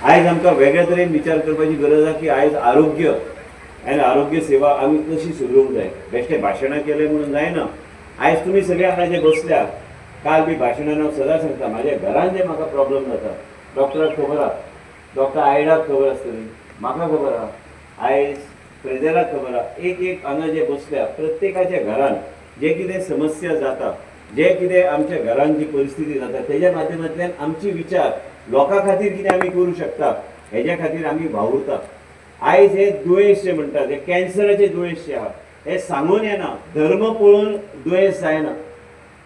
आयज आमकां वेगळ्या तरेन विचार करपाची गरज आसा की आयज आरोग्य आनी आरोग्य सेवा आमी कशी सुदरूंक जाय. बेश्टे भाशणां केले म्हणून जायना. आयज तुमी सगळे हांगा जे बसल्या, काल बी भाशणान हांव सदां सांगता, म्हाज्या घरान जे म्हाका प्रॉब्लेम जाता, डॉक्टराक खबर आहा, डॉक्टर आयडाक खबर आसतली, म्हाका खबर आहा, आयज प्रेजेलाक खबर आहा. एक एक हांगा जे बसल्या प्रत्येकाच्या घरान जे कितें समस्या जाता, जे कितें आमच्या घरान जी परिस्थिती जाता, तेज्या माध्यमांतल्यान आमचे विचार लोकां खातीर कितें आमी करूं शकता हेज्या खातीर आमी वावुरता. आयज हे दुयेंस जे म्हणटात, हे कॅन्सराचे दुयेंस जे आहा, हे सांगून येना, धर्म पळोवन दुयेंस जायना.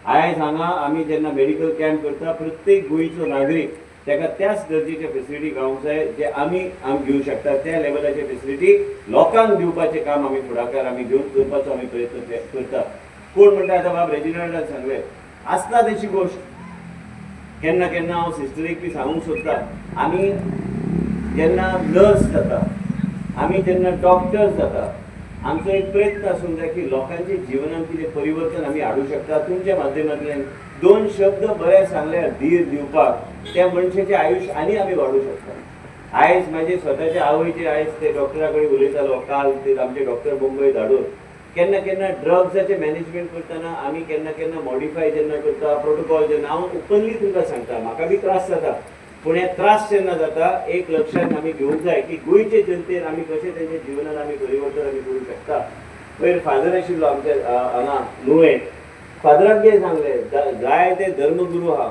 आयज हांगा आमी जेन्ना मेडिकल कॅम्प करता, प्रत्येक गोंयचो नागरीक ताका त्याच दर्जेचे फेसिलिटी गावंक जाय जे आमी घेवं शकता. त्या लेवलाचे फेसिलिटी लोकांक दिवपाचें काम आमी फुडाकार आमी घेवन करपाचो आमी प्रयत्न करता. कोण म्हणटा आतां बाब रेजिनाल्डान सांगलें, आसता तशी गोश्ट. केन्ना केन्ना हांव सिस्टरीक बी सांगूंक सोदता, आमी जेन्ना नर्स जाता, आमी जेन्ना डॉक्टर्स जाता, आमचो एक प्रयत्न आसूंक जाय की लोकांच्या जिवनांत कितें परिवर्तन आमी हाडूंक शकता. तुमच्या माध्यमांतल्यान दोन शब्द बरे सांगल्यार धीर दिवपाक त्या मनशाचें आयुश्य आनी आमी वाडोवंक शकता. आयज म्हाजे स्वताच्या आवयचे आयज ते डॉक्टरा कडेन उलयतालो, काल ते आमचे डॉक्टर मुंबय धाडून केन्ना केन्ना ड्रग्साचें मॅनेजमेंट करतना आमी केन्ना केन्ना मॉडिफाय जेन्ना करता, प्रोटोकॉल जेन्ना हांव ओपनली तुमकां सांगता, म्हाका बी त्रास जाता, पूण हे त्रास जेन्ना जाता एक लक्षांत आमी घेवंक जाय की गोंयचे जनतेन आमी कशें तेंच्या जिवनान आमी परिवर्तन आमी करूंक शकता. पयर फादर आशिल्लो आमच्या हांगा नुवें, फादराक कितें सांगलें, जाय ते धर्मगुरू आहा,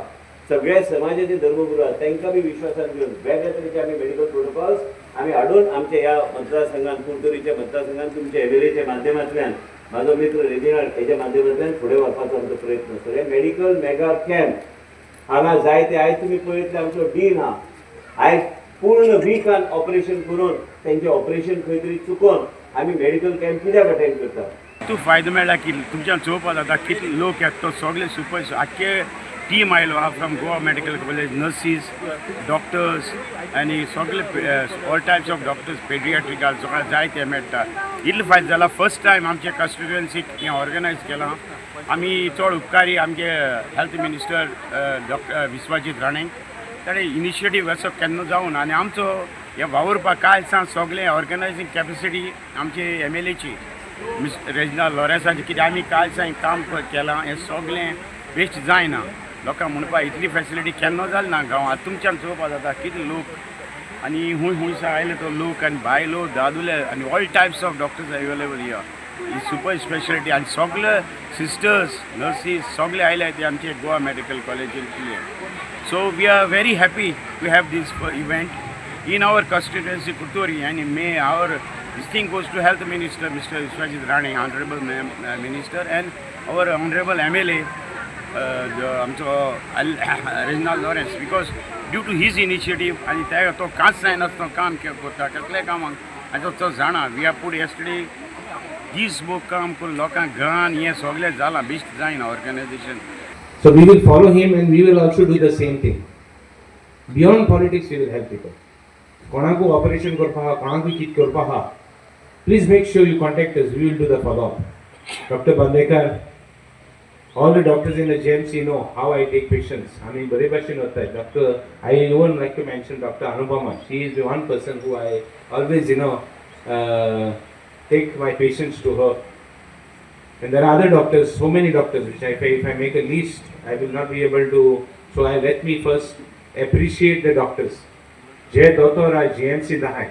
सगळ्या समाजाचे धर्मगुरू आहा, तांकां बी विश्वासान घेवन वेगळ्या तरेचे आमी मेडिकल प्रोटोकॉल्स आमी हाडून आमच्या ह्या मतदारसंघात, कुडतरीच्या मतदारसंघात तुमच्या एमएलएच्या माध्यमांतल्यान, म्हाजो मित्र रेजिनाल्ड हेच्या माध्यमांतल्यान फुडें वचपाचो आमचो प्रयत्न आसतलो. हे मेडिकल मेगा कॅम्प हांगा जायते आयज तुमी पळयतले आमचो डीन आहा, आयज पूर्ण विकान ऑपरेशन करून तेंचें ऑपरेशन खंय तरी चुकोवन आमी मेडिकल कॅम्प कित्याक अटेंड करता. तू फायदो मेळ्ळा की तुमच्यान चोवपा जाता कितले लोक येता, तो सगळे सुपर आख्खे टीम आयलो आहा from Goa medical college, nurses, doctors आनी सगळे ऑल टायप्स ऑफ डॉक्टर्स, पेडियाट्रिकल सगळ्या जायते मेळटा. इतलो फायदो जाला. फर्स्ट टायम आमच्या कॉन्स्टिट्युएन्सीक हें ऑर्गनायज केलां. आमी चड उपकारी आमचे health minister doctor Vishwajit Rane ताणें इनिशिएटीव असो केन्ना जावन आनी आमचो हे वावुरपाक काल सांग सगळें ऑर्गनायझींग कॅपेसिटी आमचे एमएलएची रेजिनाल्ड लॉरेन्साची कितें आमी काल सांग काम केलां, हें सगळें वेस्ट जायना. लोकांक म्हणपा इतली फॅसिलिटी केन्ना जाली ना गांवांत. तुमच्यान चोवपा जाता कितले लोक आनी हुंयसा आयले तो लोक आनी बायलो दादुले आनी all types of doctors available here. ही सुपर स्पेशालिटी आनी सगळे सिस्टर्स, नर्सीस सगळे आयले ते आमचे गोवा मेडिकल कॉलेजींतले. So we are very happy to have this event in our constituency Kutturi, and may our this thing goes to Health Minister Mr. Vishwajit Rane, Honorable Minister, and our Honorable MLA Reginald Lawrence, because due to his initiative and तो कांच जायनासतना काम करता कसलें कामाक आनी तो जाणा. We R पूड yesterday दीस बूक काम करून लोकांक घाण हें सगळें जालां, बेस्ट जायना organisation. So we will follow him and we will also do the same thing. Beyond politics, we will help people. कोणाकू ऑपरेशन करपा आहा, कोणाकू कित करपा आहा, please make sure you contact us. We will do the follow-up. Dr. Bandekar, all the doctors in the GMC know how I take patients. I mean, बरे भाशेन वता. Doctor, I even like to mention Dr. Anupama. She is the one person who I always, take my patients to her. And there are other doctors, so many doctors, which if I make a list, I will not be able to. So let me first appreciate the doctors. जे दोतोर आ GMC दाहाय,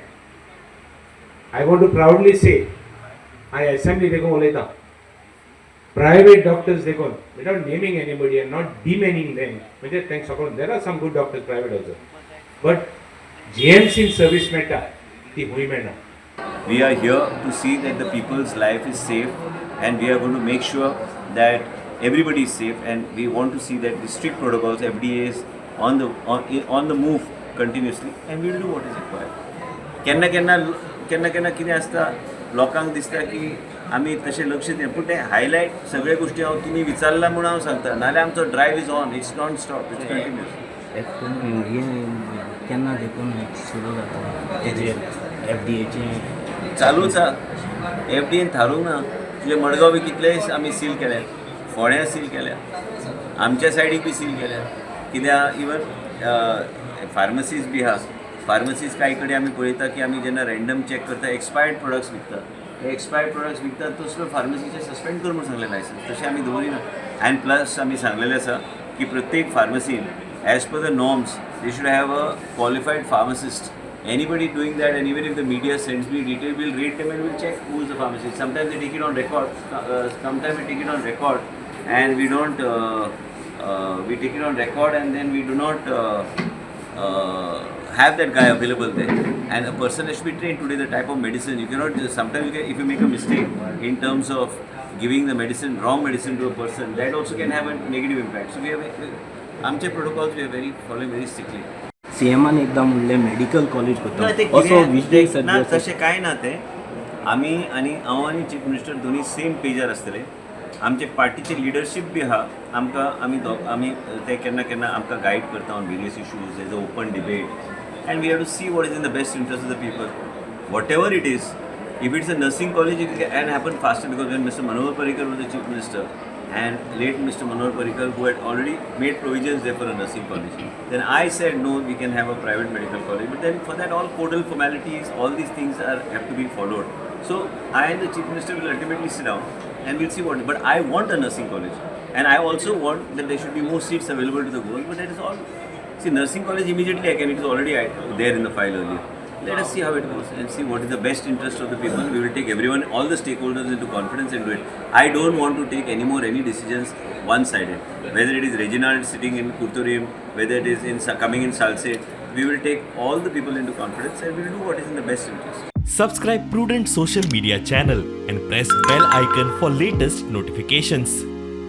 I want to proudly say, I assembly देखून उलयता, private doctors देखून, without naming anybody and not demeaning them, म्हणजे thanks सकून, there are some good doctors private also, but GMC service मेळटा ती हुंय मेळना. We are here to see that the people's life is safe, and we are going to make sure that everybody is safe, and we want to see that the strict protocols, FDA is on the move continuously, and we will do what is required. केन्ना केन्ना कितें आसता, लोकांक दिसता की आमी तशें लक्ष दिना, पूण तें हायलायट सगळे गोश्टी हांव तुमी विचारला म्हणून हांव सांगता. नाल्यार आमचो drive is on, it's non stop, it's continuous. केन्ना देखून सुरू जाता तेजेर FDAचें चालूच आहा. FDAन थारूंक ना. तुजे मडगांव बी कितलेय आमी सील केल्या, फोंड्या सील केल्या, आमच्या सायडीक बी सील केल्या. कित्याक इवन फार्मसीज बी आहा, फार्मसीज काही कडेन आमी पळयता की आमी जेन्ना रँडम चॅक करता एक्सपायर्ड प्रोडक्ट्स विकतात हे एक्सपायर्ड प्रोडक्ट्स विकतात तो सुद्दां फार्मसीचे सस्पेंड कर म्हणून सांगलें लायसन्स तशें आमी दवरिना एंड प्लस आमी सांगलेलें आसा की प्रत्येक फार्मसीन as per the norms they should have a qualified pharmacist. Anybody doing that, and even if the media sends me detail, we'll read them and we'll check who is the pharmacist. Sometimes they take it on record. Sometimes we take it on record, and we don't. We take it on record, and then we do not have that guy available there. And a person has to be trained today. The type of medicine you cannot. Sometimes if you make a mistake in terms of giving the medicine, wrong medicine to a person, that also can have a negative impact. So we have. आमचे protocols we are following very strictly. सीएमान एकदां म्हणलें medical college ना, करता ते असो कितें- विजय ना sir तशें कांय ना तें आमी आनी हांव आनी चीफ मिनिस्टर दोनी सेम पेजार आसतले. आमचे पार्टीचे लिडरशीप बी आहा आमकां आमी ते केन्ना केन्ना आमकां गायड करता on various issues as a open debate and we have to see what is in the best interest of the people whatever it is. If it's a nursing college, it can happen faster because when Mr. Manohar Parrikar was the chief minister and late Mr. Manohar Parrikar, who had already made provisions there for a nursing college, then I said no, we can have a private medical college. But then for that, all codal formalities, all these things have to be followed. So I and the chief minister will ultimately sit down and we'll see what. But I want a nursing college, and I also want that there should be more seats available to the girls. But that is all. See, nursing college immediately I can. It is already there in the file earlier. Let us see how it goes and see what is the best interest of the people. We will take everyone, all the stakeholders into confidence and do it. I don't want to take any decisions one-sided. Whether it is Reginald sitting in Kurturim, whether it is coming in Salsette, we will take all the people into confidence and we will do what is in the best interest. Subscribe Prudent social media channel and press bell icon for latest notifications.